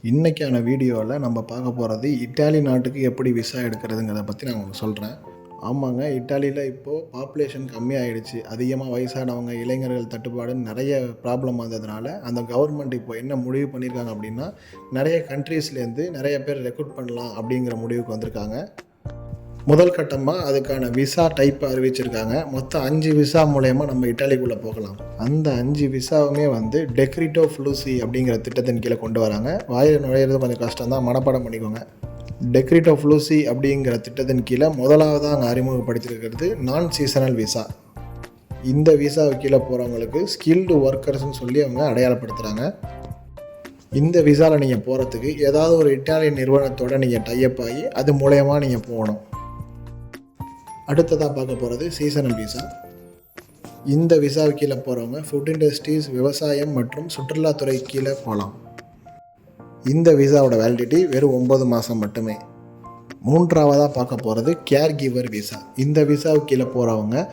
இன்றைக்கான வீடியோவில் நம்ம பார்க்க போகிறது இட்டாலி நாட்டுக்கு எப்படி விசா எடுக்கிறதுங்கிறத பற்றி நான் உங்களுக்கு சொல்கிறேன். ஆமாங்க, இட்டாலியில் இப்போது பாப்புலேஷன் கம்மியாகிடுச்சு. அதிகமாக வயசானவங்க, இளைஞர்கள் தட்டுப்பாடுன்னு நிறைய ப்ராப்ளம் வந்ததுனால அந்த கவர்மெண்ட் இப்போ என்ன முடிவு பண்ணியிருக்காங்க அப்படின்னா, நிறைய கண்ட்ரீஸ்லேருந்து நிறைய பேர் ரெக்ரூட் பண்ணலாம் அப்படிங்கிற முடிவுக்கு வந்திருக்காங்க. முதல் கட்டமாக அதுக்கான விசா டைப் அறிவிச்சிருக்காங்க. மொத்தம் 5 விசா மூலயமா நம்ம இட்டாலிக்குள்ளே போகலாம். அந்த 5 விசாவுமே டெக்ரிட்டோ ஃப்ளூசி அப்படிங்கிற திட்டத்தின் கீழே கொண்டு வராங்க. வாயில் நுழையிறது கொஞ்சம் கஷ்டம் தான், மனப்பாடம் பண்ணிக்கோங்க. டெக்ரிட்டோ ஃப்ளூசி அப்படிங்கிற திட்டத்தின் கீழே முதலாவதாக அங்கே அறிமுகப்படுத்தியிருக்கிறது நான் சீசனல் விசா. இந்த விசாவு கீழே போகிறவங்களுக்கு ஸ்கில்டு ஒர்க்கர்ஸ்ன்னு சொல்லி அவங்க அடையாளப்படுத்துகிறாங்க. இந்த விசாவில் நீங்கள் போகிறதுக்கு ஏதாவது ஒரு இட்டாலியன் நிறுவனத்தோடு நீங்கள் டைப் ஆகி அது மூலயமா நீங்கள் போகணும். அடுத்ததாக பார்க்க போகிறது சீசனல் விசா. இந்த விசாவு கீழே போகிறவங்க ஃபுட் இண்டஸ்ட்ரீஸ், விவசாயம் மற்றும் சுற்றுலாத்துறை கீழே போகலாம். இந்த விசாவோட வேலிடிட்டி வெறும் 9 மாதம் மட்டுமே. மூன்றாவதாக பார்க்க போகிறது கேர் கிவர் விசா. இந்த விசாவு கீழே போகிறவங்க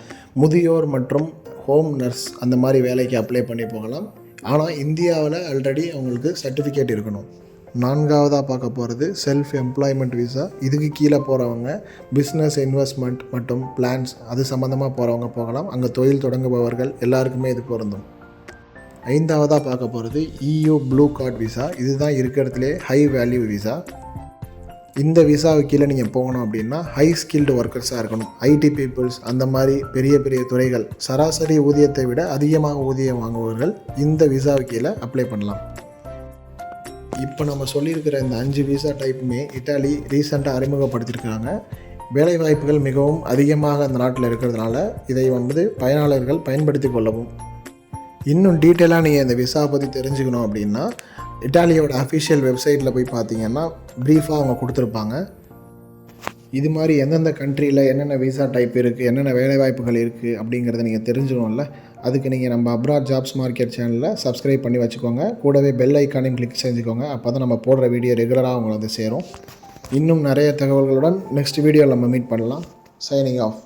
முதியோர் மற்றும் ஹோம் நர்ஸ் அந்த மாதிரி வேலைக்கு அப்ளை பண்ணி போகலாம். ஆனால் இந்தியாவில் ஆல்ரெடி அவங்களுக்கு சர்டிஃபிகேட் இருக்கணும். நான்காவதாக பார்க்க போகிறது செல்ஃப் எம்ப்ளாய்மெண்ட் விசா. இதுக்கு கீழே போகிறவங்க பிஸ்னஸ், இன்வெஸ்ட்மெண்ட் மற்றும் பிளான்ஸ் அது சம்மந்தமாக போகிறவங்க போகலாம். அங்கே தொழில் தொடங்குபவர்கள் எல்லாருக்குமே இது பொருந்தும். ஐந்தாவதாக பார்க்க போகிறது EU ப்ளூ கார்டு விசா. இதுதான் இருக்கிறதுலே ஹை வேல்யூ விசா. இந்த விசாவுக்கு கீழே நீங்கள் போகணும் அப்படின்னா ஹை ஸ்கில்டு ஒர்க்கர்ஸாக இருக்கணும். IT பீப்புள்ஸ் அந்த மாதிரி பெரிய பெரிய துறைகள், சராசரி ஊதியத்தை விட அதிகமாக ஊதியம் வாங்குபவர்கள் இந்த விசாவுக்கு கீழே அப்ளை பண்ணலாம். இப்போ நம்ம சொல்லியிருக்கிற இந்த 5 விசா டைப்புமே இட்டாலி ரீசெண்டாக அறிமுகப்படுத்தியிருக்காங்க. வேலைவாய்ப்புகள் மிகவும் அதிகமாக அந்த நாட்டில் இருக்கிறதுனால இதை பயனாளர்கள் பயன்படுத்தி கொள்ளவும். இன்னும் டீட்டெயிலாக நீங்கள் இந்த விசாவை பற்றி தெரிஞ்சுக்கணும் அப்படின்னா இட்டாலியோட அஃபிஷியல் வெப்சைட்டில் போய் பார்த்தீங்கன்னா ப்ரீஃபாக அவங்க கொடுத்துருப்பாங்க. இது மாதிரி எந்தெந்த கண்ட்ரியில் என்னென்ன விசா டைப் இருக்குது, என்னென்ன வேலைவாய்ப்புகள் இருக்குது அப்படிங்கிறத நீங்கள் தெரிஞ்சுக்கணும்ல. அதுக்கு நீங்கள் நம்ம அப்ராட் ஜாப்ஸ் மார்க்கெட் சேனலில் சப்ஸ்கிரைப் பண்ணி வச்சுக்கோங்க. கூடவே பெல் ஐக்கானையும் கிளிக் செஞ்சுக்கோங்க. அப்போ தான் நம்ம போடுற வீடியோ ரெகுலராக உங்களுக்கு சேரும். இன்னும் நிறைய தகவல்களுடன் நெக்ஸ்ட் வீடியோவில் நம்ம மீட் பண்ணலாம். Signing off.